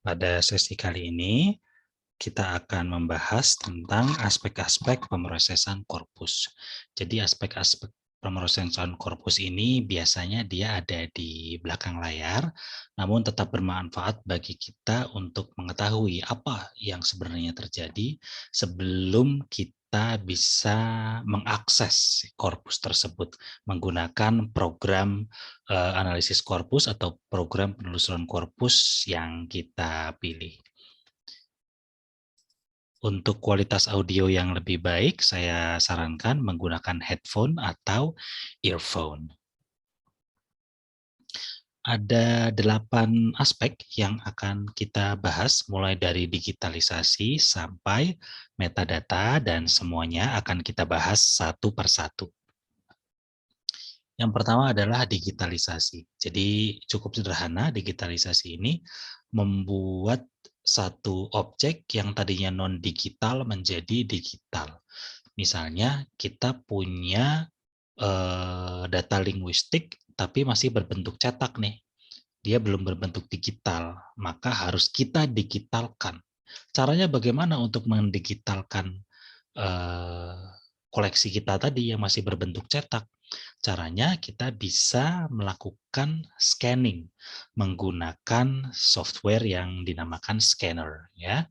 Pada sesi kali ini, kita akan membahas tentang aspek-aspek pemrosesan korpus. Jadi aspek-aspek pemrosesan korpus ini biasanya dia ada di belakang layar, namun tetap bermanfaat bagi kita untuk mengetahui apa yang sebenarnya terjadi sebelum kita bisa mengakses korpus tersebut menggunakan program analisis korpus atau program penelusuran korpus yang kita pilih. Untuk kualitas audio yang lebih baik, saya sarankan menggunakan headphone atau earphone. Ada 8 aspek yang akan kita bahas, mulai dari digitalisasi sampai metadata, dan semuanya akan kita bahas satu persatu. Yang pertama adalah digitalisasi. Jadi cukup sederhana, digitalisasi ini membuat satu objek yang tadinya non-digital menjadi digital. Misalnya kita punya data linguistik tapi masih berbentuk cetak nih. Dia belum berbentuk digital, maka harus kita digitalkan. Caranya bagaimana untuk mendigitalkan koleksi kita tadi yang masih berbentuk cetak? Caranya kita bisa melakukan scanning menggunakan software yang dinamakan scanner, ya.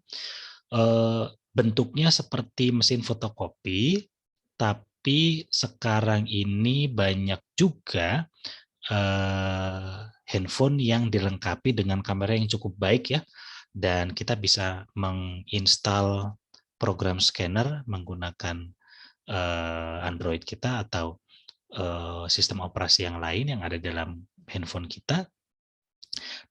Bentuknya seperti mesin fotokopi, tapi sekarang ini banyak juga handphone yang dilengkapi dengan kamera yang cukup baik, ya, dan kita bisa menginstal program scanner menggunakan Android kita atau sistem operasi yang lain yang ada dalam handphone kita,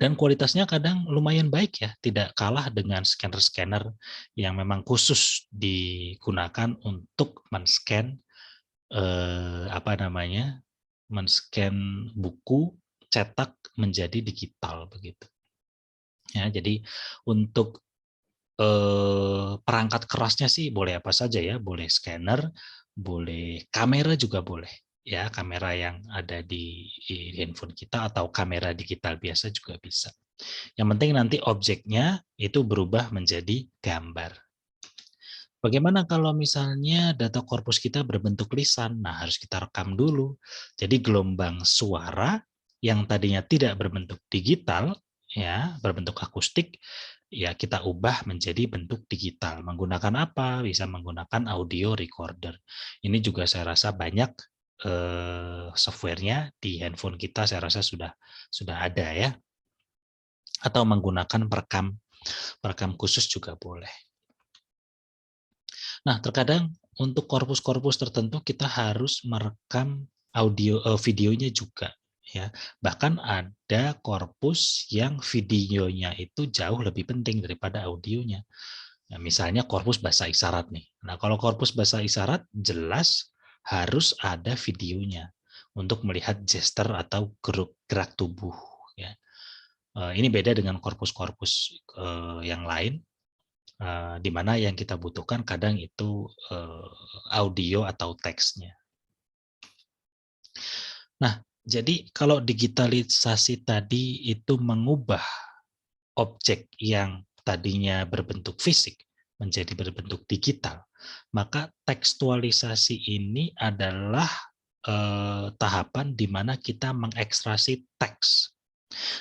dan kualitasnya kadang lumayan baik, ya, tidak kalah dengan scanner-scanner yang memang khusus digunakan untuk men-scan men-scan buku cetak menjadi digital begitu. Ya, jadi untuk perangkat kerasnya sih boleh apa saja, ya, boleh scanner, boleh kamera juga boleh, ya, kamera yang ada di handphone kita atau kamera digital biasa juga bisa. Yang penting nanti objeknya itu berubah menjadi gambar. Bagaimana kalau misalnya data korpus kita berbentuk lisan? Nah, harus kita rekam dulu. Jadi gelombang suara yang tadinya tidak berbentuk digital, ya, berbentuk akustik, ya kita ubah menjadi bentuk digital. Menggunakan apa? Bisa menggunakan audio recorder. Ini juga saya rasa banyak softwarenya di handphone kita, saya rasa sudah ada, ya. Atau menggunakan perekam khusus juga boleh. Nah, terkadang untuk korpus-korpus tertentu kita harus merekam videonya juga, ya. Bahkan ada korpus yang videonya itu jauh lebih penting daripada audionya. Nah, misalnya korpus bahasa isyarat nih. Nah, kalau korpus bahasa isyarat jelas harus ada videonya untuk melihat gesture atau gerak tubuh, ya. Ini beda dengan korpus-korpus yang lain, di mana yang kita butuhkan kadang itu audio atau teksnya. Nah, jadi kalau digitalisasi tadi itu mengubah objek yang tadinya berbentuk fisik menjadi berbentuk digital, maka tekstualisasi ini adalah tahapan di mana kita mengekstraksi teks.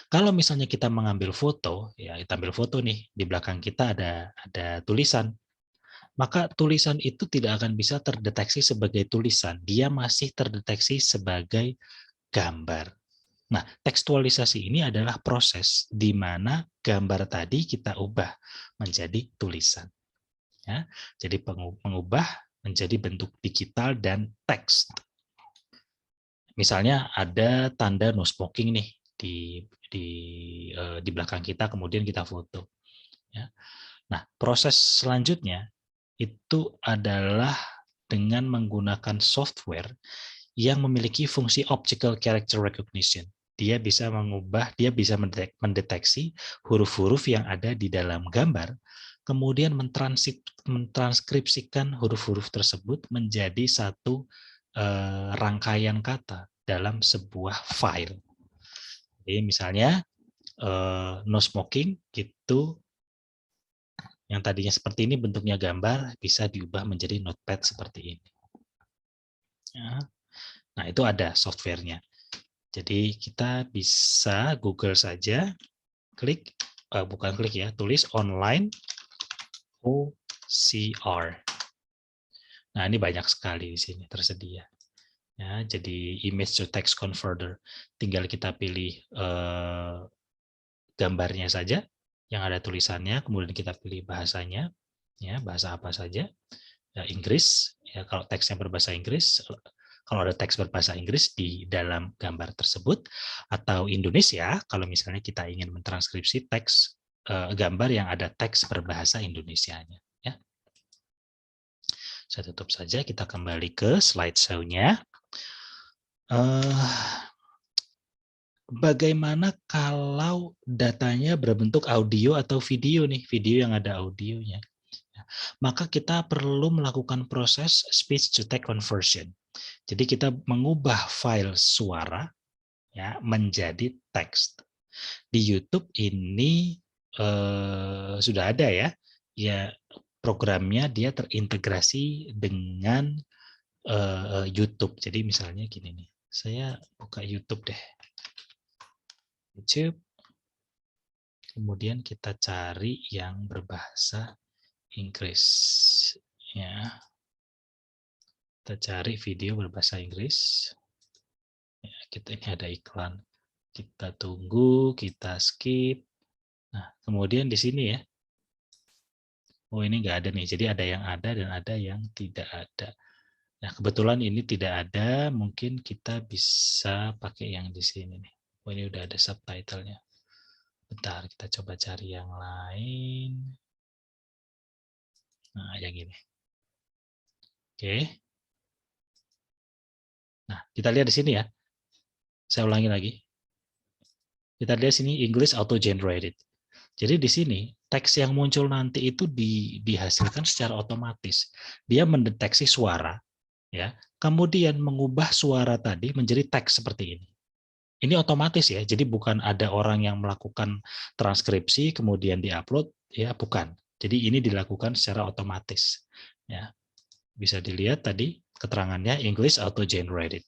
Kalau misalnya kita mengambil foto, ya kita ambil foto nih, di belakang kita ada tulisan, maka tulisan itu tidak akan bisa terdeteksi sebagai tulisan, dia masih terdeteksi sebagai gambar. Nah, tekstualisasi ini adalah proses di mana gambar tadi kita ubah menjadi tulisan. Ya, jadi mengubah menjadi bentuk digital dan teks. Misalnya ada tanda no smoking nih di belakang kita, kemudian kita foto. Ya. Nah, proses selanjutnya itu adalah dengan menggunakan software yang memiliki fungsi optical character recognition. Dia bisa mendeteksi huruf-huruf yang ada di dalam gambar, kemudian mentranskripsikan huruf-huruf tersebut menjadi satu rangkaian kata dalam sebuah file. Jadi misalnya no smoking gitu, yang tadinya seperti ini bentuknya gambar bisa diubah menjadi notepad seperti ini. Ya. Nah, itu ada softwarenya. Jadi kita bisa Google saja, klik, bukan klik ya, tulis online OCR. Nah, ini banyak sekali di sini tersedia. Ya, jadi image to text converter. Tinggal kita pilih gambarnya saja yang ada tulisannya, kemudian kita pilih bahasanya, ya bahasa apa saja. Ya, Inggris, ya kalau teksnya berbahasa Inggris, kalau ada teks berbahasa Inggris di dalam gambar tersebut, atau Indonesia kalau misalnya kita ingin mentranskripsi teks gambar yang ada teks berbahasa Indonesianya. Ya. Saya tutup saja, kita kembali ke slideshow-nya. Bagaimana kalau datanya berbentuk audio atau video nih, video yang ada audionya. Maka kita perlu melakukan proses speech to text conversion. Jadi kita mengubah file suara ya menjadi teks. Di YouTube ini sudah ada ya, ya programnya dia terintegrasi dengan YouTube. Jadi misalnya gini nih, saya buka YouTube deh. YouTube, kemudian kita cari yang berbahasa Inggris ya, kita cari video berbahasa Inggris ya, ini ada iklan, kita tunggu, kita skip. Nah kemudian di sini ya, oh ini nggak ada nih, jadi ada yang ada dan ada yang tidak ada. Nah kebetulan ini tidak ada, mungkin kita bisa pakai yang di sini nih. Oh ini udah ada subtitlenya. Bentar, kita coba cari yang lain. Nah, yang ini. Oke. Nah, kita lihat di sini ya. Saya ulangi lagi. Kita lihat sini English auto generated. Jadi di sini teks yang muncul nanti itu dihasilkan secara otomatis. Dia mendeteksi suara, ya. Kemudian mengubah suara tadi menjadi teks seperti ini. Ini otomatis ya. Jadi bukan ada orang yang melakukan transkripsi kemudian diupload, ya bukan. Jadi ini dilakukan secara otomatis. Ya. Bisa dilihat tadi keterangannya English auto generated.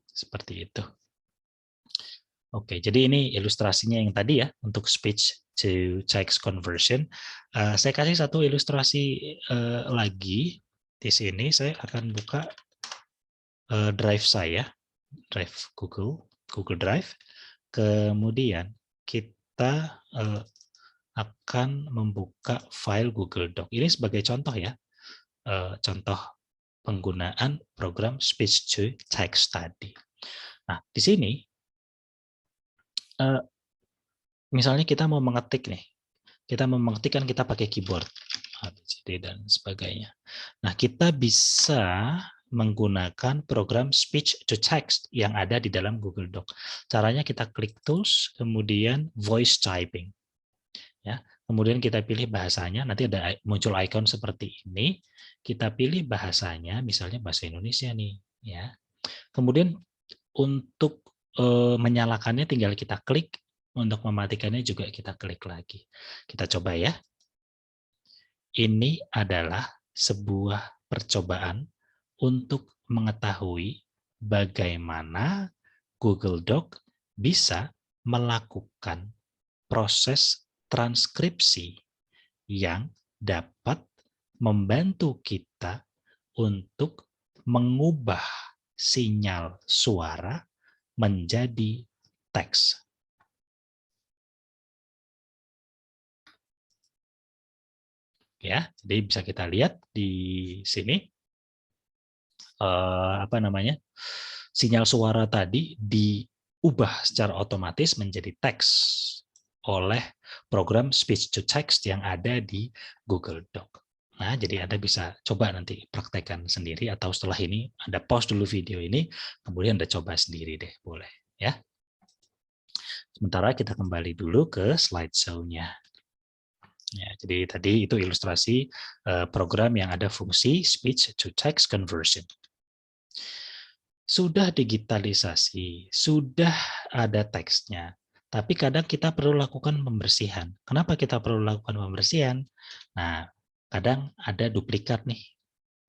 Seperti itu. Oke, jadi ini ilustrasinya yang tadi ya untuk speech to text conversion. Saya kasih satu ilustrasi lagi di sini. Saya akan buka drive saya, drive Google Drive. Kemudian kita akan membuka file Google Doc. Ini sebagai contoh ya, contoh penggunaan program speech to text tadi. Nah, di sini misalnya kita mau mengetik nih, kita mau mengetik kan kita pakai keyboard, ABCD dan sebagainya. Nah, kita bisa menggunakan program speech to text yang ada di dalam Google Doc. Caranya kita klik tools, kemudian voice typing. Ya, kemudian kita pilih bahasanya, nanti ada muncul icon seperti ini. Kita pilih bahasanya, misalnya bahasa Indonesia nih, ya. Kemudian untuk menyalakannya tinggal kita klik, untuk mematikannya juga kita klik lagi. Kita coba ya. Ini adalah sebuah percobaan untuk mengetahui bagaimana Google Doc bisa melakukan proses transkripsi yang dapat membantu kita untuk mengubah sinyal suara menjadi teks. Ya, jadi bisa kita lihat di sini sinyal suara tadi diubah secara otomatis menjadi teks oleh program speech to text yang ada di Google Doc. Nah, jadi Anda bisa coba nanti praktekkan sendiri atau setelah ini Anda pause dulu video ini, kemudian Anda coba sendiri deh, boleh ya. Sementara kita kembali dulu ke slideshow-nya. Ya, jadi tadi itu ilustrasi program yang ada fungsi speech to text conversion. Sudah digitalisasi, sudah ada teksnya. Tapi kadang kita perlu lakukan pembersihan. Kenapa kita perlu lakukan pembersihan? Nah, kadang ada duplikat nih,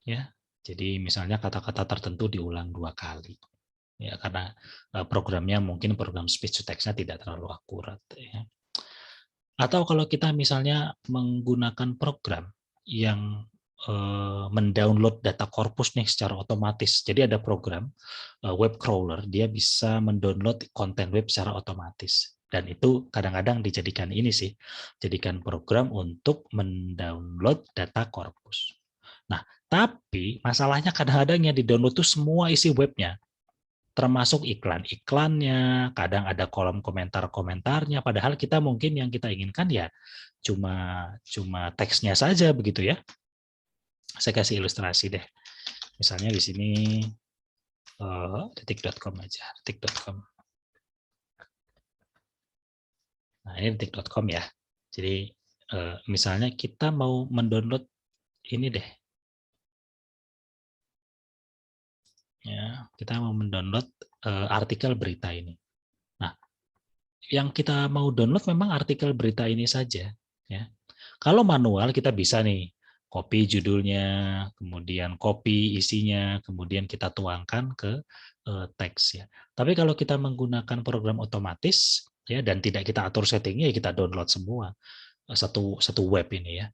ya. Jadi misalnya kata-kata tertentu diulang 2 kali. Ya, karena programnya mungkin program speech to text-nya tidak terlalu akurat, ya. Atau kalau kita misalnya menggunakan program yang mendownload data korpus nih secara otomatis. Jadi ada program web crawler, dia bisa mendownload konten web secara otomatis. Dan itu kadang-kadang dijadikan ini sih, jadikan program untuk mendownload data korpus. Nah, tapi masalahnya kadang-kadang yang didownload itu semua isi webnya, termasuk iklan-iklannya, kadang ada kolom komentar-komentarnya, padahal kita mungkin yang kita inginkan ya cuma teksnya saja begitu ya. Saya kasih ilustrasi deh. Misalnya di sini detik.com aja, detik.com. Nah, ini detik.com ya. Jadi misalnya kita mau mendownload ini deh. Ya, kita mau mendownload artikel berita ini. Nah, yang kita mau download memang artikel berita ini saja, ya. Kalau manual kita bisa nih copy judulnya, kemudian copy isinya, kemudian kita tuangkan ke teks ya. Tapi kalau kita menggunakan program otomatis ya dan tidak kita atur settingnya, ya kita download semua satu web ini ya,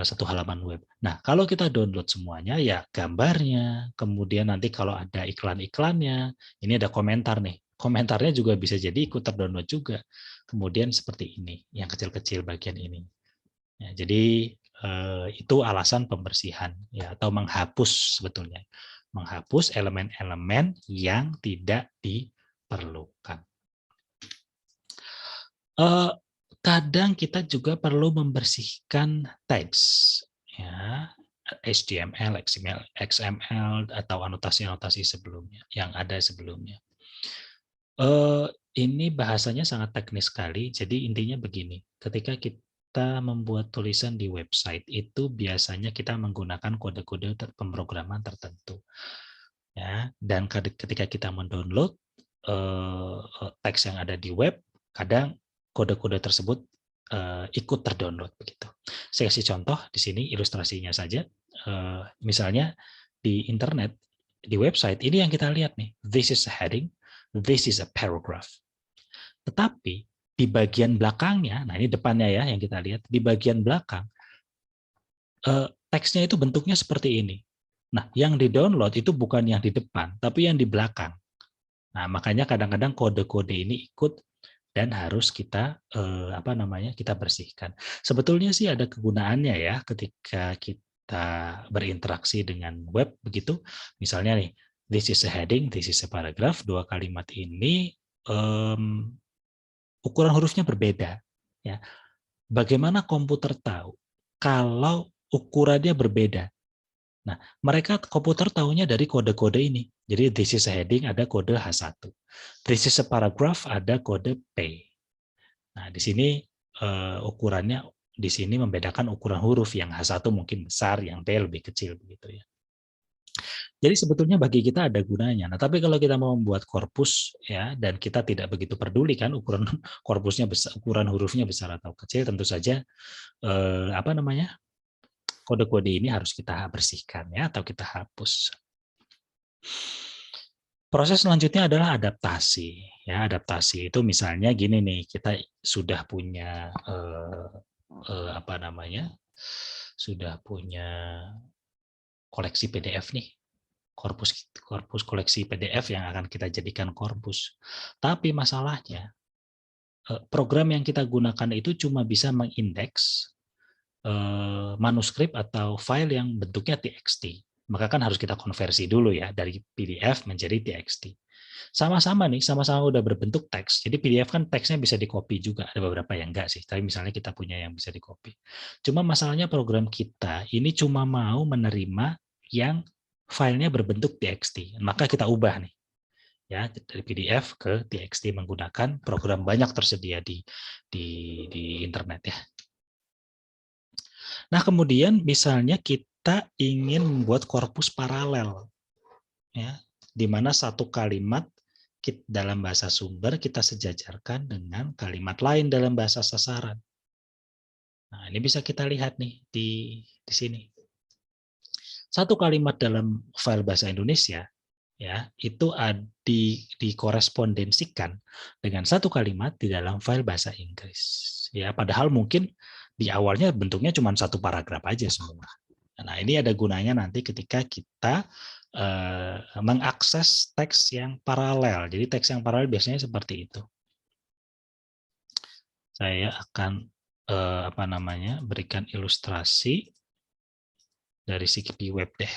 satu halaman web. Nah, kalau kita download semuanya ya gambarnya, kemudian nanti kalau ada iklan-iklannya, ini ada komentar nih. Komentarnya juga bisa jadi ikut terdownload juga. Kemudian seperti ini, yang kecil-kecil bagian ini. Ya, jadi itu alasan pembersihan ya atau menghapus sebetulnya. Menghapus elemen-elemen yang tidak diperlukan. Kadang kita juga perlu membersihkan tags ya, HTML, XML atau anotasi-anotasi sebelumnya yang ada sebelumnya. Ini bahasanya sangat teknis sekali. Jadi intinya begini, ketika kita membuat tulisan di website itu biasanya kita menggunakan kode-kode pemrograman tertentu. Ya, dan ketika kita mendownload teks yang ada di web, kadang kode-kode tersebut ikut terdownload begitu. Saya kasih contoh di sini ilustrasinya saja. Misalnya di internet, di website ini yang kita lihat nih, this is a heading, this is a paragraph. Tetapi di bagian belakangnya, nah ini depannya ya yang kita lihat, di bagian belakang teksnya itu bentuknya seperti ini. Nah, yang di-download itu bukan yang di depan, tapi yang di belakang. Nah, makanya kadang-kadang kode-kode ini ikut dan harus kita kita bersihkan. Sebetulnya sih ada kegunaannya ya ketika kita berinteraksi dengan web begitu. Misalnya nih, this is a heading, this is a paragraph, dua kalimat ini ukuran hurufnya berbeda. Ya. Bagaimana komputer tahu kalau ukurannya berbeda? Nah, mereka komputer tahunya dari kode-kode ini. Jadi this is a heading ada kode H1. This is a paragraph ada kode P. Nah, di sini ukurannya di sini membedakan ukuran huruf, yang H1 mungkin besar, yang P lebih kecil begitu ya. Jadi sebetulnya bagi kita ada gunanya. Nah, tapi kalau kita mau membuat korpus ya dan kita tidak begitu peduli kan ukuran korpusnya besar, ukuran hurufnya besar atau kecil, tentu saja kode-kode ini harus kita bersihkan ya atau kita hapus. Proses selanjutnya adalah adaptasi. Ya, adaptasi itu misalnya gini nih, kita sudah punya sudah punya koleksi PDF nih, korpus koleksi PDF yang akan kita jadikan korpus. Tapi masalahnya program yang kita gunakan itu cuma bisa mengindeks manuskrip atau file yang bentuknya TXT. Maka kan harus kita konversi dulu ya dari PDF menjadi TXT. Sama-sama nih, sama-sama udah berbentuk teks. Jadi PDF kan teksnya bisa di-copy juga. Ada beberapa yang enggak sih, tapi misalnya kita punya yang bisa di-copy. Cuma masalahnya program kita ini cuma mau menerima yang filenya berbentuk TXT. Maka kita ubah nih. Ya, dari PDF ke TXT menggunakan program banyak tersedia di internet ya. Nah, kemudian misalnya kita ingin membuat korpus paralel, ya, di mana satu kalimat dalam bahasa sumber kita sejajarkan dengan kalimat lain dalam bahasa sasaran. Nah, ini bisa kita lihat nih di sini. Satu kalimat dalam file bahasa Indonesia ya itu dikorespondensikan dengan satu kalimat di dalam file bahasa Inggris. Ya, padahal mungkin di awalnya bentuknya cuma satu paragraf aja semua. Nah, ini ada gunanya nanti ketika kita mengakses teks yang paralel. Jadi teks yang paralel biasanya seperti itu. Saya akan berikan ilustrasi dari CKP Web deh.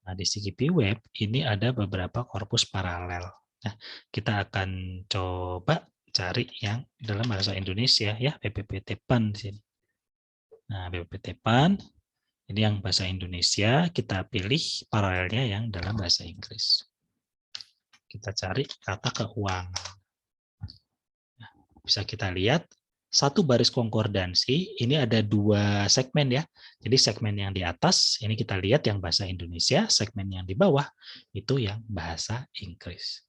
Nah, di CKP Web ini ada beberapa korpus paralel. Nah, kita akan coba cari yang dalam bahasa Indonesia ya, PPPT-PAN di sini. Nah, PPPT-PAN ini yang bahasa Indonesia, kita pilih paralelnya yang dalam bahasa Inggris. Kita cari kata keuangan. Nah, bisa kita lihat satu baris konkordansi, ini ada dua segmen ya. Jadi segmen yang di atas, ini kita lihat yang bahasa Indonesia, segmen yang di bawah, itu yang bahasa Inggris.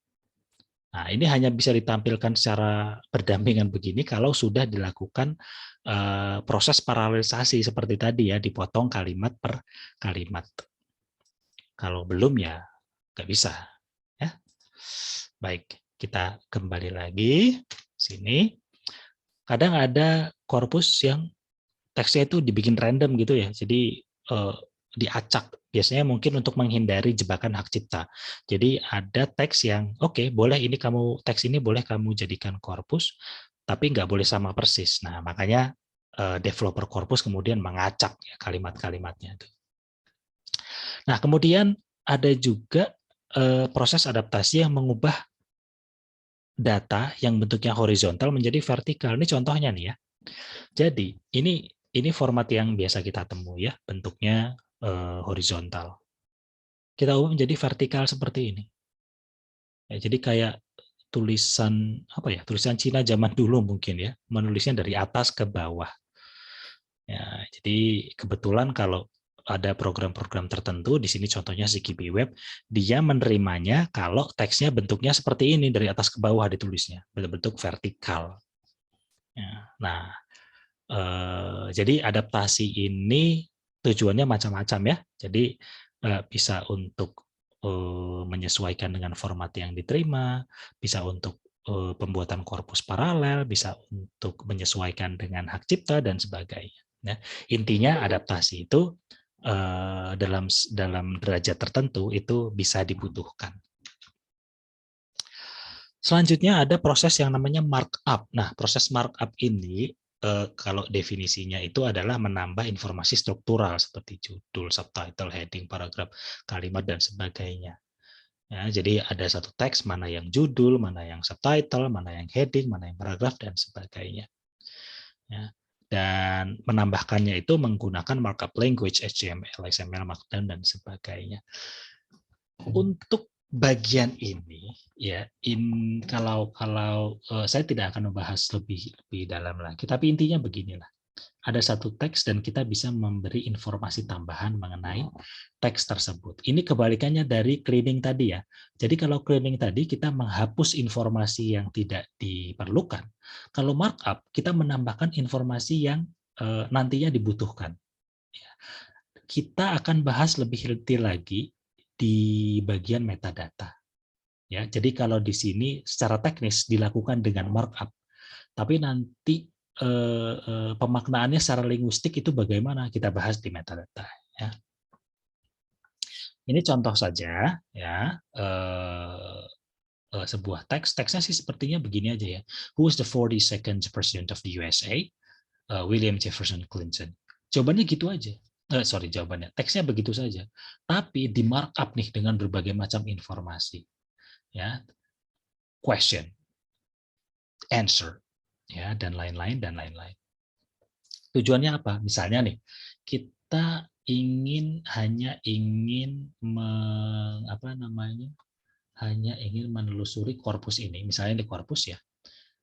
Nah, ini hanya bisa ditampilkan secara berdampingan begini kalau sudah dilakukan proses paralelisasi seperti tadi ya, dipotong kalimat per kalimat. Kalau belum ya nggak bisa. Ya. Baik, kita kembali lagi sini. Kadang ada korpus yang teksnya itu dibikin random gitu ya, jadi diacak. Biasanya mungkin untuk menghindari jebakan hak cipta. Jadi ada teks yang oke, boleh ini teks ini boleh kamu jadikan korpus, tapi nggak boleh sama persis. Nah, makanya developer korpus kemudian mengacak ya, kalimat-kalimatnya itu. Nah, kemudian ada juga proses adaptasi yang mengubah data yang bentuknya horizontal menjadi vertikal. Ini contohnya nih ya. Jadi ini format yang biasa kita temui ya, bentuknya horizontal. Kita ubah menjadi vertikal seperti ini. Ya, jadi kayak tulisan apa ya? Tulisan Cina zaman dulu mungkin ya, menulisnya dari atas ke bawah. Ya, jadi kebetulan kalau ada program-program tertentu, di sini contohnya CKP Web, dia menerimanya kalau teksnya bentuknya seperti ini, dari atas ke bawah ditulisnya, bentuk vertikal. Ya, nah, jadi adaptasi ini tujuannya macam-macam ya. Jadi bisa untuk menyesuaikan dengan format yang diterima, bisa untuk pembuatan korpus paralel, bisa untuk menyesuaikan dengan hak cipta dan sebagainya. Ya. Intinya adaptasi itu dalam derajat tertentu itu bisa dibutuhkan. Selanjutnya ada proses yang namanya markup. Nah, proses markup ini kalau definisinya itu adalah menambah informasi struktural seperti judul, subtitle, heading, paragraf, kalimat dan sebagainya. Ya, jadi ada satu teks mana yang judul, mana yang subtitle, mana yang heading, mana yang paragraf dan sebagainya. Ya. Dan menambahkannya itu menggunakan markup language, HTML, XML, Markdown dan sebagainya. Untuk bagian ini ya kalau saya tidak akan membahas lebih dalam lagi, tapi intinya beginilah, ada satu teks dan kita bisa memberi informasi tambahan mengenai teks tersebut. Ini kebalikannya dari cleaning tadi ya. Jadi kalau cleaning tadi kita menghapus informasi yang tidak diperlukan, kalau markup kita menambahkan informasi yang nantinya dibutuhkan. Kita akan bahas lebih detail lagi di bagian metadata. Ya, jadi kalau di sini secara teknis dilakukan dengan markup, tapi nanti pemaknaannya secara linguistik itu bagaimana kita bahas di metadata. Ya. Ini contoh saja ya sebuah teks. Teksnya sih sepertinya begini aja ya. Who is the 42nd President of the USA? William Jefferson Clinton. Jawabannya gitu aja. Jawabannya. Teksnya begitu saja. Tapi di markup nih dengan berbagai macam informasi. Ya, question, answer, ya, dan lain-lain dan lain-lain. Tujuannya apa? Misalnya nih, kita hanya ingin menelusuri korpus ini, misalnya di korpus ya,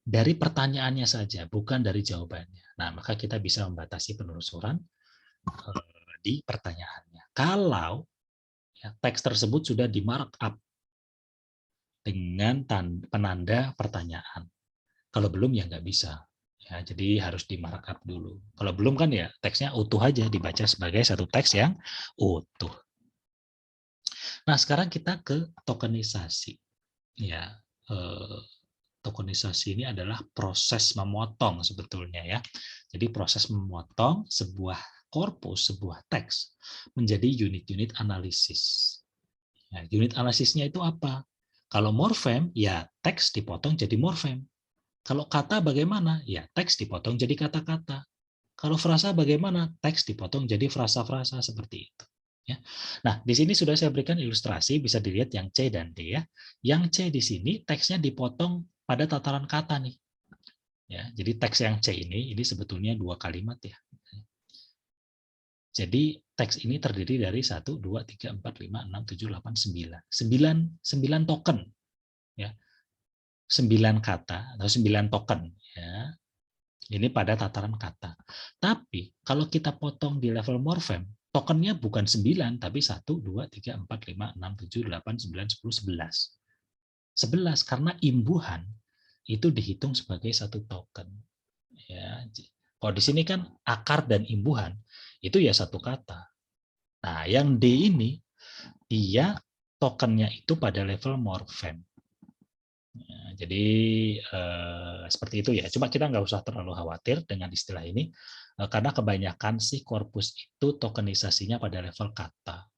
dari pertanyaannya saja, bukan dari jawabannya. Nah, maka kita bisa membatasi penelusuran di pertanyaannya. Kalau ya, teks tersebut sudah di markup dengan penanda pertanyaan. Kalau belum ya nggak bisa. Ya, jadi harus di markup dulu. Kalau belum kan ya teksnya utuh aja dibaca sebagai satu teks yang utuh. Nah, sekarang kita ke tokenisasi. Ya, tokenisasi ini adalah proses memotong sebetulnya ya. Jadi proses memotong sebuah korpus, sebuah teks menjadi unit-unit analisis. Ya, unit analisisnya itu apa? Kalau morfem, ya teks dipotong jadi morfem. Kalau kata bagaimana? Ya teks dipotong jadi kata-kata. Kalau frasa bagaimana? Teks dipotong jadi frasa-frasa seperti itu. Ya. Nah, di sini sudah saya berikan ilustrasi, bisa dilihat yang C dan D ya. Yang C di sini teksnya dipotong pada tataran kata nih. Ya, jadi teks yang C ini sebetulnya 2 kalimat ya. Jadi teks ini terdiri dari 1, 2, 3, 4, 5, 6, 7, 8, 9. 9 token. Ya. 9 kata atau 9 token. Ya. Ini pada tataran kata. Tapi kalau kita potong di level morfem, tokennya bukan 9, tapi 1, 2, 3, 4, 5, 6, 7, 8, 9, 10, 11. 11 karena imbuhan itu dihitung sebagai satu token. Ya, kalau di sini kan akar dan imbuhan itu ya satu kata. Nah, yang D ini dia tokennya itu pada level morfem. Ya, jadi seperti itu ya. Cuma kita nggak usah terlalu khawatir dengan istilah ini, karena kebanyakan sih korpus itu tokenisasinya pada level kata.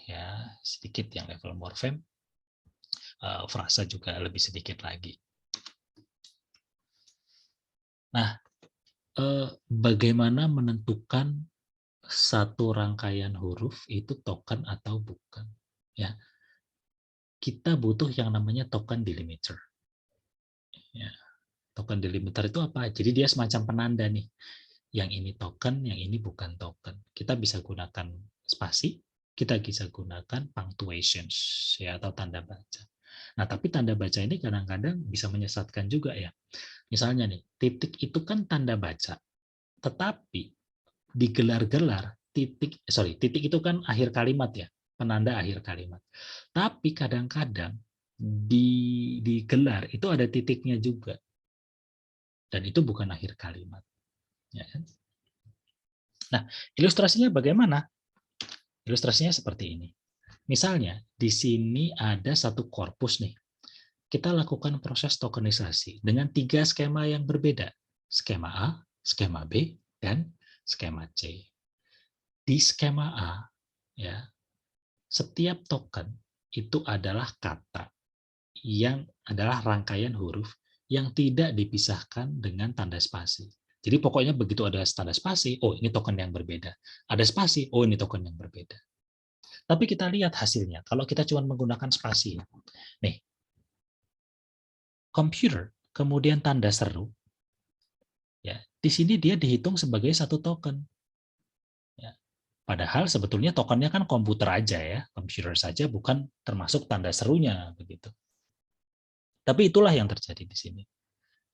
Ya, sedikit yang level morfem, frasa juga lebih sedikit lagi. Nah, bagaimana menentukan satu rangkaian huruf itu token atau bukan? Ya, kita butuh yang namanya token delimiter. Ya, token delimiter itu apa? Jadi dia semacam penanda nih. Yang ini token, yang ini bukan token. Kita bisa gunakan spasi, kita bisa gunakan punctuations ya atau tanda baca. Nah, tapi tanda baca ini kadang-kadang bisa menyesatkan juga ya. Misalnya nih, titik itu kan tanda baca, tetapi digelar-gelar titik itu kan akhir kalimat ya, penanda akhir kalimat. Tapi kadang-kadang digelar itu ada titiknya juga. Dan itu bukan akhir kalimat. Ya kan? Nah, ilustrasinya bagaimana? Ilustrasinya seperti ini. Misalnya, di sini ada satu korpus nih. Kita lakukan proses tokenisasi dengan 3 skema yang berbeda. Skema A, skema B, dan skema C. Di skema A, ya, setiap token itu adalah kata yang adalah rangkaian huruf yang tidak dipisahkan dengan tanda spasi. Jadi pokoknya begitu ada tanda spasi, oh ini token yang berbeda. Ada spasi, oh ini token yang berbeda. Tapi kita lihat hasilnya. Kalau kita cuma menggunakan spasi, nih, computer, kemudian tanda seru, ya, di sini dia dihitung sebagai satu token. Ya. Padahal sebetulnya tokennya kan komputer aja ya, computer saja, bukan termasuk tanda serunya begitu. Tapi itulah yang terjadi di sini.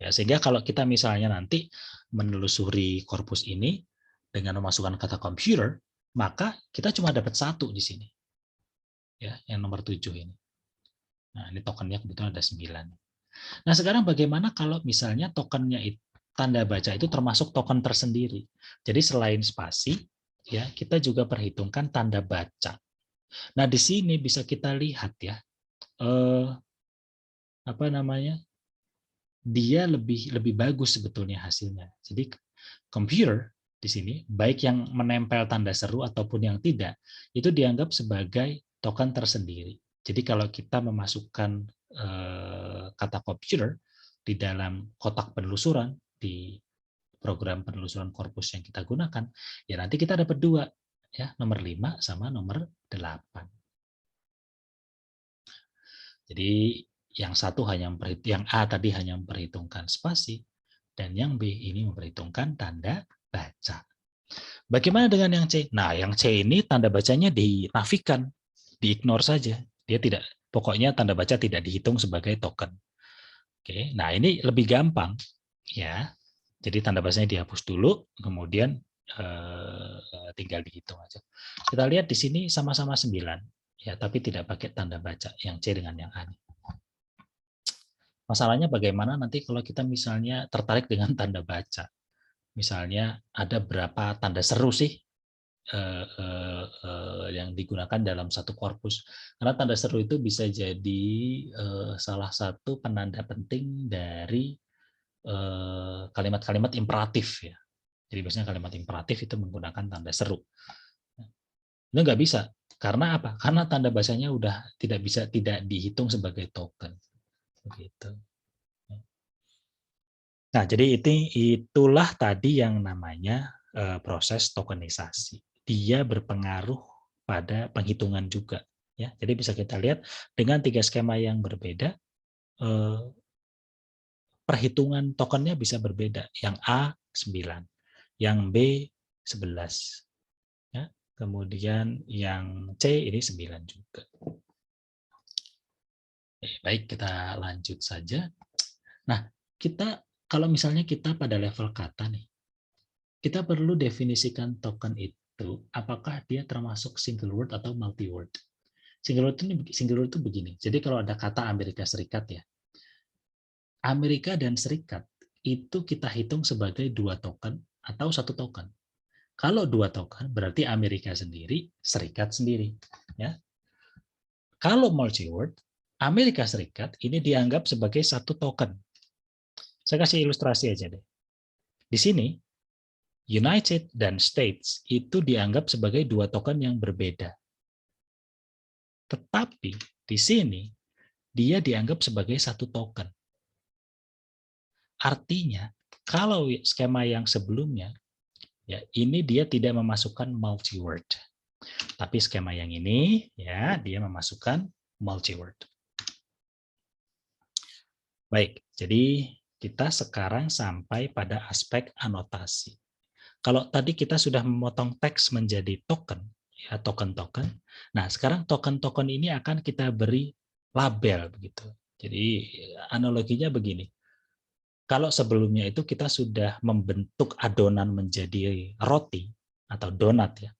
Ya, sehingga kalau kita misalnya nanti menelusuri korpus ini dengan memasukkan kata computer, maka kita cuma dapat satu di sini. Ya, yang nomor 7 ini. Nah, ini tokennya kebetulan ada 9. Nah, sekarang bagaimana kalau misalnya tokennya itu, tanda baca itu termasuk token tersendiri. Jadi selain spasi, ya kita juga perhitungkan tanda baca. Nah, di sini bisa kita lihat ya, apa namanya, dia lebih bagus sebetulnya hasilnya. Jadi computer di sini, baik yang menempel tanda seru ataupun yang tidak, itu dianggap sebagai token tersendiri. Jadi kalau kita memasukkan kata computer di dalam kotak penelusuran di program penelusuran korpus yang kita gunakan, ya nanti kita dapat 2, ya, nomor 5 sama nomor 8. Jadi yang satu yang A tadi hanya memperhitungkan spasi, dan yang B ini memperhitungkan tanda baca. Bagaimana dengan yang C? Nah, yang C ini tanda bacanya dinafikan, diignore saja. Dia tidak, pokoknya tanda baca tidak dihitung sebagai token. Oke, nah ini lebih gampang ya. Jadi tanda bacanya dihapus dulu, kemudian tinggal dihitung aja. Kita lihat di sini sama-sama 9, ya, tapi tidak pakai tanda baca yang C dengan yang A. Masalahnya bagaimana nanti kalau kita misalnya tertarik dengan tanda baca. Misalnya ada berapa tanda seru sih yang digunakan dalam satu korpus. Karena tanda seru itu bisa jadi salah satu penanda penting dari kalimat-kalimat imperatif ya. Jadi biasanya kalimat imperatif itu menggunakan tanda seru. Itu nggak bisa. Karena apa? Karena tanda bahasanya udah tidak dihitung sebagai token. Begitu. Nah, jadi itulah tadi yang namanya proses tokenisasi. Dia berpengaruh pada penghitungan juga. Ya, jadi bisa kita lihat dengan 3 skema yang berbeda, perhitungan tokennya bisa berbeda. Yang A 9, yang B 11. Ya, kemudian yang C ini 9 juga. Baik, kita lanjut saja. Nah, kalau misalnya kita pada level kata nih, kita perlu definisikan token itu, apakah dia termasuk single word atau multi word. Single word itu begini. Jadi kalau ada kata Amerika Serikat ya, Amerika dan Serikat itu kita hitung sebagai 2 token atau 1 token. Kalau 2 token berarti Amerika sendiri, Serikat sendiri. Ya. Kalau multi word, Amerika Serikat ini dianggap sebagai 1 token. Saya kasih ilustrasi aja deh. Di sini United dan States itu dianggap sebagai 2 token yang berbeda. Tetapi di sini dia dianggap sebagai 1 token. Artinya, kalau skema yang sebelumnya, ya ini dia tidak memasukkan multi-word. Tapi skema yang ini, ya dia memasukkan multi-word. Baik, jadi kita sekarang sampai pada aspek anotasi. Kalau tadi kita sudah memotong teks menjadi token, ya token-token. Nah, sekarang token-token ini akan kita beri label begitu. Jadi analoginya begini. Kalau sebelumnya itu kita sudah membentuk adonan menjadi roti atau donat ya.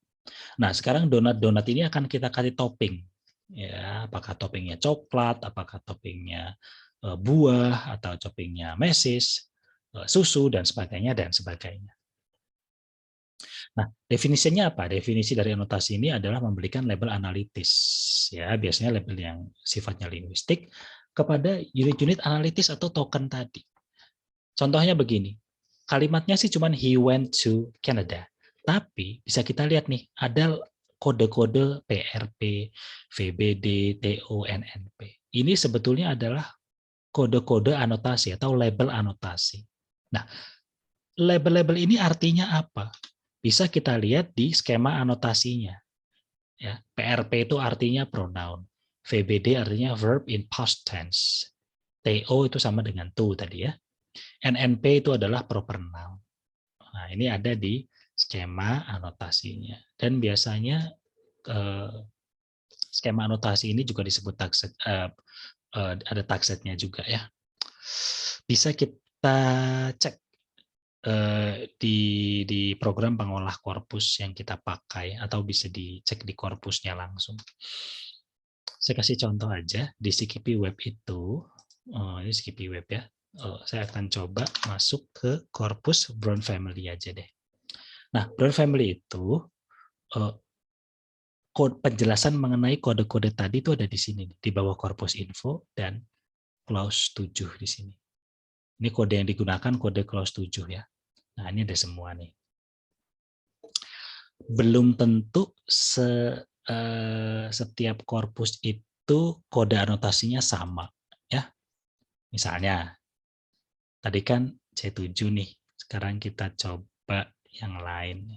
Nah, sekarang donat-donat ini akan kita kasih topping. Ya, apakah toppingnya coklat, apakah toppingnya buah atau toppingnya mesis, susu dan sebagainya dan sebagainya. Nah, definisinya apa? Definisi dari anotasi ini adalah memberikan label analitis, ya biasanya label yang sifatnya linguistik kepada unit-unit analitis atau token tadi. Contohnya begini, kalimatnya sih cuman he went to Canada, tapi bisa kita lihat nih ada kode-kode PRP, VBD, TO, NNP. Ini sebetulnya adalah kode-kode anotasi atau label anotasi. Nah, label-label ini artinya apa? Bisa kita lihat di skema anotasinya. Ya, PRP itu artinya pronoun, VBD artinya verb in past tense, TO itu sama dengan to tadi ya, NNP itu adalah proper noun. Nah, ini ada di skema anotasinya. Dan biasanya skema anotasi ini juga disebut tagset, ada tagsetnya juga ya. Bisa kita cek di program pengolah korpus yang kita pakai atau bisa dicek di korpusnya langsung. Saya kasih contoh aja di Skippy Web itu, ini Skippy Web ya. Saya akan coba masuk ke korpus Brown Family aja deh. Nah, Brown Family itu penjelasan mengenai kode-kode tadi itu ada di sini di bawah korpus info dan clause 7 di sini. Ini kode yang digunakan kode clause 7 ya. Nah, ini ada semua nih. Belum tentu setiap korpus itu kode anotasinya sama ya. Misalnya tadi kan C7 nih. Sekarang kita coba yang lain.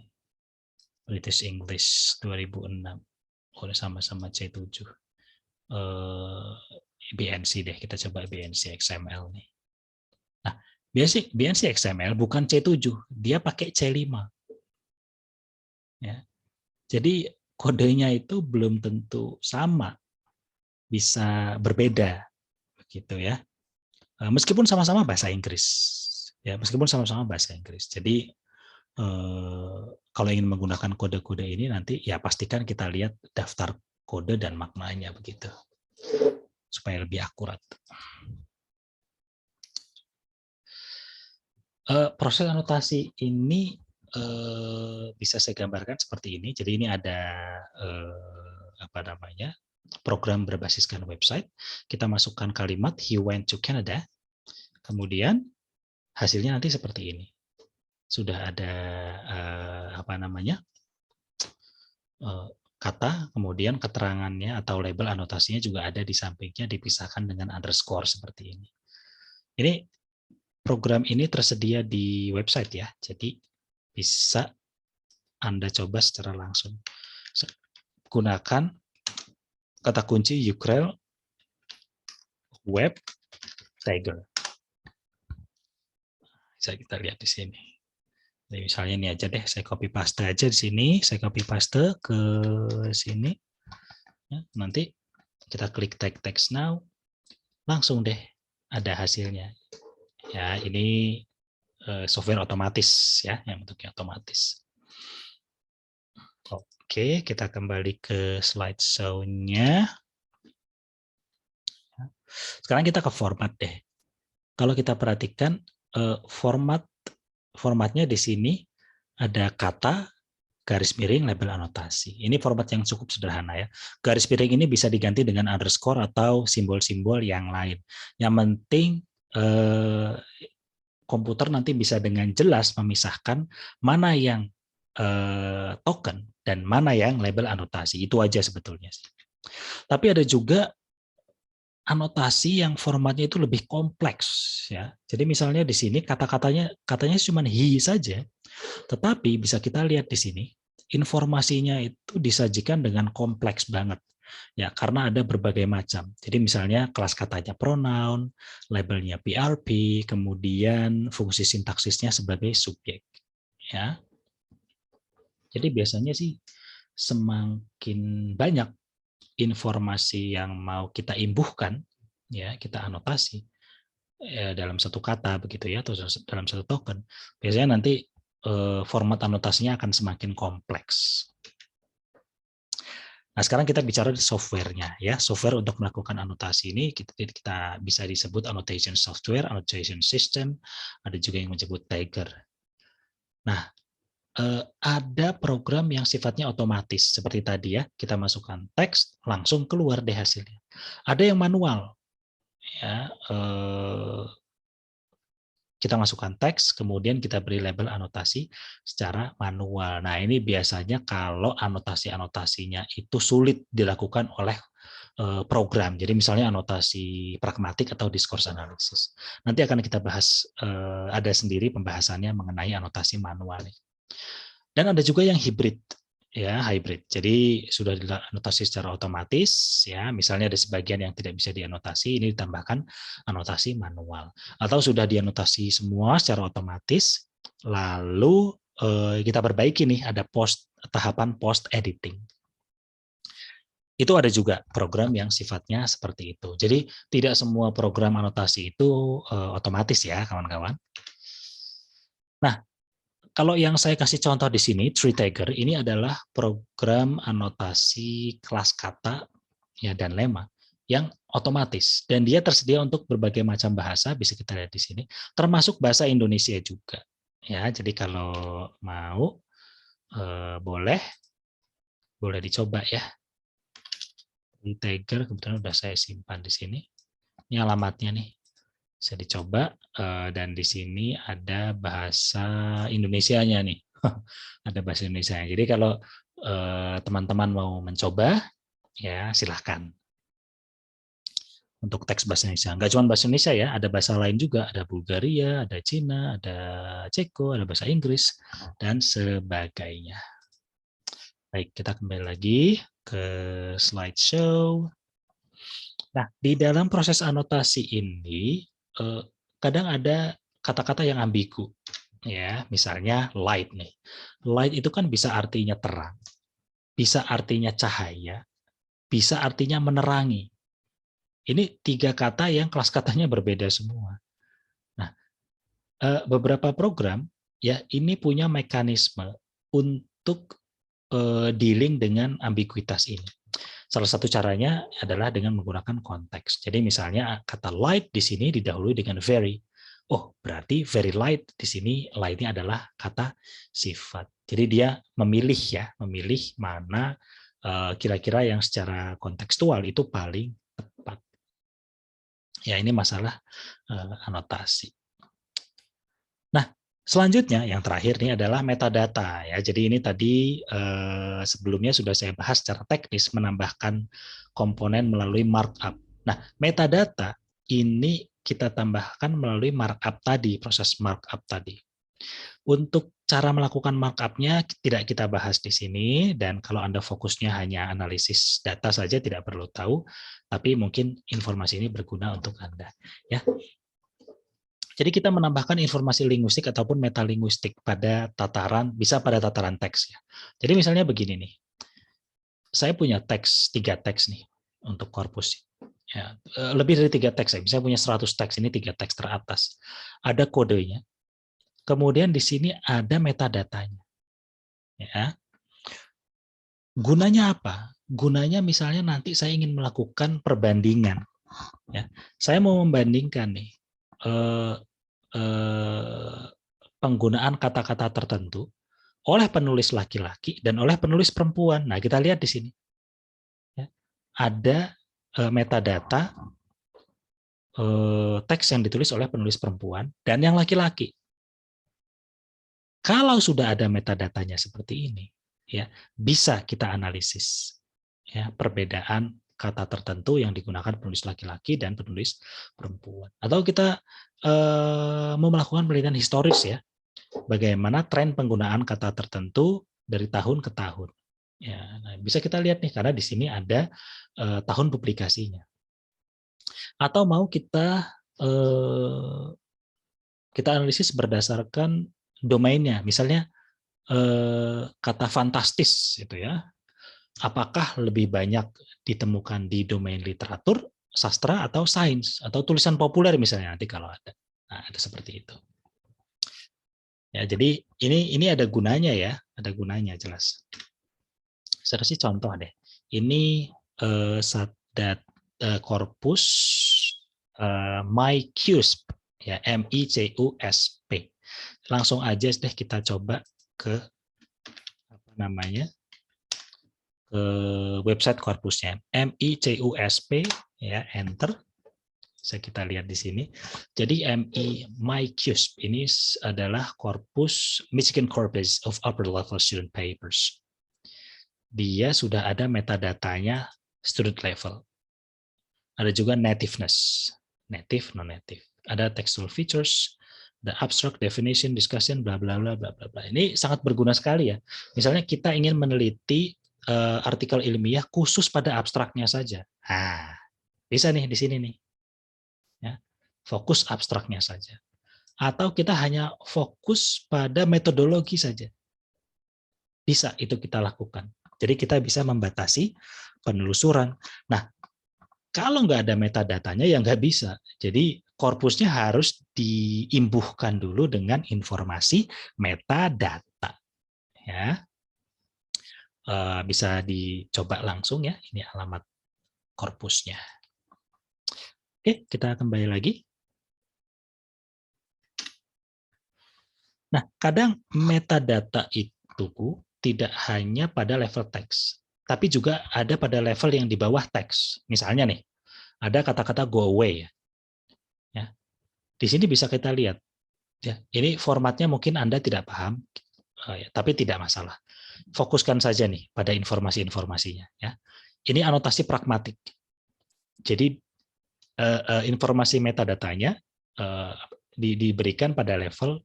British English 2006. Oh, sama-sama C7. BNC deh, kita coba BNC XML nih. Nah, BNC XML bukan C7, dia pakai C5. Ya. Jadi kodenya itu belum tentu sama, bisa berbeda begitu ya. Meskipun sama-sama bahasa Inggris. Ya, meskipun sama-sama bahasa Inggris. Jadi kalau ingin menggunakan kode-kode ini nanti ya pastikan kita lihat daftar kode dan maknanya begitu. Supaya lebih akurat. Proses anotasi ini bisa saya gambarkan seperti ini. Jadi ini ada apa namanya, program berbasiskan website. Kita masukkan kalimat he went to Canada. Kemudian hasilnya nanti seperti ini. Sudah ada apa namanya, kata, kemudian keterangannya atau label anotasinya juga ada di sampingnya, dipisahkan dengan underscore seperti ini. Ini program ini tersedia di website ya, jadi bisa Anda coba secara langsung. Gunakan kata kunci ukrel web tiger. Bisa kita lihat di sini. Jadi misalnya ini aja deh, saya copy paste aja di sini, saya copy paste ke sini. Ya, nanti kita klik tag text now, langsung deh ada hasilnya. Ya, ini software otomatis ya, yang bentuknya otomatis. Oke, kita kembali ke slideshow-nya. Sekarang kita ke format deh. Kalau kita perhatikan formatnya di sini ada kata, garis miring, label anotasi. Ini format yang cukup sederhana ya. Garis miring ini bisa diganti dengan underscore atau simbol-simbol yang lain. Yang penting komputer nanti bisa dengan jelas memisahkan mana yang token dan mana yang label anotasi. Itu aja sebetulnya. Tapi ada juga anotasi yang formatnya itu lebih kompleks ya. Jadi misalnya di sini katanya cuma he saja, tetapi bisa kita lihat di sini informasinya itu disajikan dengan kompleks banget ya, karena ada berbagai macam. Jadi misalnya kelas katanya pronoun, labelnya PRP, kemudian fungsi sintaksisnya sebagai subjek ya. Jadi biasanya sih semakin banyak informasi yang mau kita imbuhkan, ya kita anotasi dalam satu kata begitu ya, atau dalam satu token, biasanya nanti format anotasinya akan semakin kompleks. Nah sekarang kita bicara di softwarenya ya, software untuk melakukan anotasi ini kita bisa disebut annotation software, annotation system, ada juga yang menyebut Tiger. Nah ada program yang sifatnya otomatis seperti tadi ya, kita masukkan teks langsung keluar deh hasilnya. Ada yang manual ya, kita masukkan teks kemudian kita beri label anotasi secara manual. Nah ini biasanya kalau anotasinya itu sulit dilakukan oleh program, jadi misalnya anotasi pragmatik atau discourse analysis, nanti akan kita bahas, ada sendiri pembahasannya mengenai anotasi manual. Dan ada juga yang hybrid ya, hybrid. Jadi sudah dianotasi secara otomatis ya, misalnya ada sebagian yang tidak bisa dianotasi, ini ditambahkan anotasi manual. Atau sudah dianotasi semua secara otomatis, lalu kita perbaiki nih, ada tahapan post editing. Itu ada juga program yang sifatnya seperti itu. Jadi tidak semua program anotasi itu otomatis ya, kawan-kawan. Nah, kalau yang saya kasih contoh di sini, TreeTagger, ini adalah program anotasi kelas kata ya dan lema yang otomatis, dan dia tersedia untuk berbagai macam bahasa, bisa kita lihat di sini, termasuk bahasa Indonesia juga. Ya, jadi kalau mau boleh dicoba ya. TreeTagger kebetulan sudah saya simpan di sini. Ini alamatnya nih. Bisa dicoba, dan di sini ada bahasa Indonesianya nih. Ada bahasa Indonesia. Jadi kalau teman-teman mau mencoba, ya silahkan. Untuk teks bahasa Indonesia. Nggak cuma bahasa Indonesia ya, ada bahasa lain juga. Ada Bulgaria, ada Cina, ada Ceko, ada bahasa Inggris, dan sebagainya. Baik, kita kembali lagi ke slideshow. Nah, di dalam proses anotasi ini, kadang ada kata-kata yang ambigu. Ya, misalnya light nih. Light itu kan bisa artinya terang, bisa artinya cahaya, bisa artinya menerangi. Ini 3 kata yang kelas katanya berbeda semua. Nah, beberapa program ya ini punya mekanisme untuk dealing dengan ambiguitas ini. Salah satu caranya adalah dengan menggunakan konteks. Jadi misalnya kata light di sini didahului dengan very. Oh, berarti very light di sini lightnya adalah kata sifat. Jadi dia memilih ya, memilih mana kira-kira yang secara kontekstual itu paling tepat. Ya, ini masalah anotasi. Nah, selanjutnya yang terakhir ini adalah metadata ya. Jadi ini tadi sebelumnya sudah saya bahas secara teknis menambahkan komponen melalui markup. Nah, metadata ini kita tambahkan melalui markup tadi, proses markup tadi. Untuk cara melakukan markup-nya tidak kita bahas di sini, dan kalau Anda fokusnya hanya analisis data saja tidak perlu tahu, tapi mungkin informasi ini berguna untuk Anda. Ya. Jadi kita menambahkan informasi linguistik ataupun metalinguistik pada tataran, bisa pada tataran teks ya. Jadi misalnya begini nih, saya punya teks, 3 teks nih untuk korpus. Ya, lebih dari 3 teks, saya punya 100 teks, ini 3 teks teratas. Ada kodenya, kemudian di sini ada metadatanya. Ya. Gunanya apa? Gunanya misalnya nanti saya ingin melakukan perbandingan. Ya. Saya mau membandingkan nih, penggunaan kata-kata tertentu oleh penulis laki-laki dan oleh penulis perempuan. Nah, kita lihat di sini. Ya. Ada metadata teks yang ditulis oleh penulis perempuan dan yang laki-laki. Kalau sudah ada metadatanya seperti ini, ya bisa kita analisis ya perbedaan kata tertentu yang digunakan penulis laki-laki dan penulis perempuan. Atau kita mau melakukan penelitian historis ya, bagaimana tren penggunaan kata tertentu dari tahun ke tahun. Ya, nah bisa kita lihat nih karena di sini ada tahun publikasinya. Atau mau kita analisis berdasarkan domainnya, misalnya kata fantastis itu ya, apakah lebih banyak ditemukan di domain literatur, sastra atau sains atau tulisan populer misalnya nanti kalau ada. Nah, itu seperti itu. Ya, jadi ini ada gunanya ya, ada gunanya jelas. Saya kasih contoh deh. Ini korpus MyCusp ya, MICUSP. Langsung aja deh kita coba ke apa namanya? Ke website korpusnya. MICUSP ya, enter. Bisa kita lihat di sini. Jadi MyCusp ini adalah korpus Michigan Corpus of Upper Level Student Papers. Dia sudah ada metadatanya student level. Ada juga nativeness, native, non-native. Ada textual features, the abstract definition, discussion, bla bla bla bla bla. Ini sangat berguna sekali ya. Misalnya kita ingin meneliti artikel ilmiah khusus pada abstraknya saja. Nah, bisa nih di sini nih. Ya, fokus abstraknya saja. Atau kita hanya fokus pada metodologi saja. Bisa itu kita lakukan. Jadi kita bisa membatasi penelusuran. Nah, kalau nggak ada metadatanya ya nggak bisa. Jadi korpusnya harus diimbuhkan dulu dengan informasi metadata. Ya, bisa dicoba langsung ya. Ini alamat korpusnya. Oke, kita kembali lagi. Nah, kadang metadata itu tidak hanya pada level teks, tapi juga ada pada level yang di bawah teks. Misalnya nih, ada kata-kata go away. Ya. Di sini bisa kita lihat. Ya, ini formatnya mungkin Anda tidak paham, tapi tidak masalah. Fokuskan saja nih pada informasi-informasinya. Ya. Ini anotasi pragmatik. Jadi informasi metadatanya diberikan pada level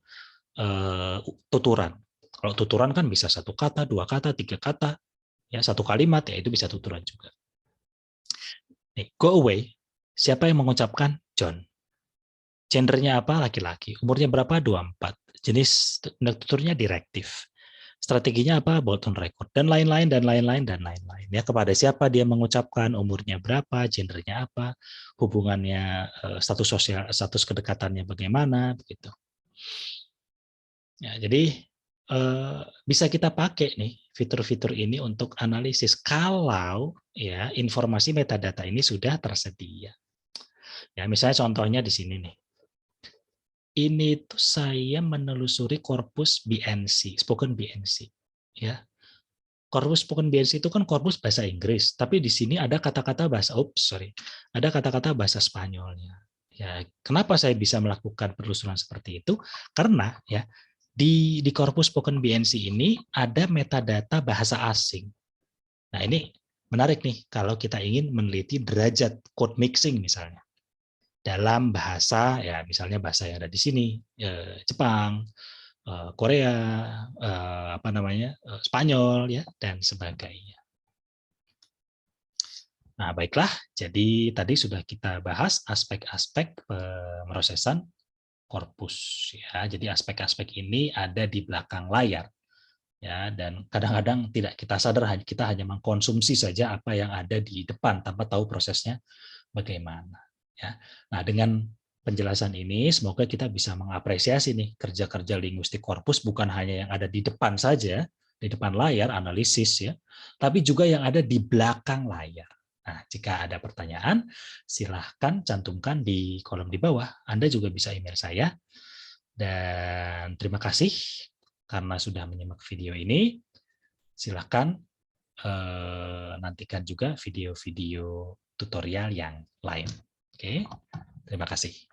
tuturan. Kalau tuturan kan bisa 1 kata, 2 kata, 3 kata, ya 1 kalimat, ya itu bisa tuturan juga. Nih, go away. Siapa yang mengucapkan? John. Gendernya apa? Laki-laki. Umurnya berapa? 24. Jenis tuturnya direktif. Strateginya apa? Bold on record. Dan lain-lain, dan lain-lain, dan lain-lain. Ya, kepada siapa dia mengucapkan, umurnya berapa, gendernya apa, hubungannya, status sosial, status kedekatannya bagaimana, begitu. Ya, jadi bisa kita pakai nih fitur-fitur ini untuk analisis kalau ya informasi metadata ini sudah tersedia. Ya, misalnya contohnya di sini nih. ini tuh saya menelusuri korpus BNC, Spoken BNC, ya. Korpus Spoken BNC itu kan korpus bahasa Inggris, tapi di sini ada kata-kata ada kata-kata bahasa Spanyolnya. Ya, kenapa saya bisa melakukan penelusuran seperti itu? Karena ya di korpus Spoken BNC ini ada metadata bahasa asing. Nah, ini menarik nih kalau kita ingin meneliti derajat code mixing misalnya dalam bahasa, ya misalnya bahasa yang ada di sini, Jepang, Korea, Spanyol, ya dan sebagainya. Nah, baiklah. Jadi tadi sudah kita bahas aspek-aspek pemrosesan korpus, ya. Jadi aspek-aspek ini ada di belakang layar, ya. Dan kadang-kadang tidak kita sadar, kita hanya mengkonsumsi saja apa yang ada di depan tanpa tahu prosesnya bagaimana, ya. Nah, dengan penjelasan ini semoga kita bisa mengapresiasi nih kerja-kerja linguistik korpus bukan hanya yang ada di depan saja, di depan layar analisis ya, tapi juga yang ada di belakang layar. Nah, jika ada pertanyaan, silahkan cantumkan di kolom di bawah. Anda juga bisa email saya. Dan terima kasih karena sudah menyimak video ini. Silahkan nantikan juga video-video tutorial yang lain. Oke, terima kasih.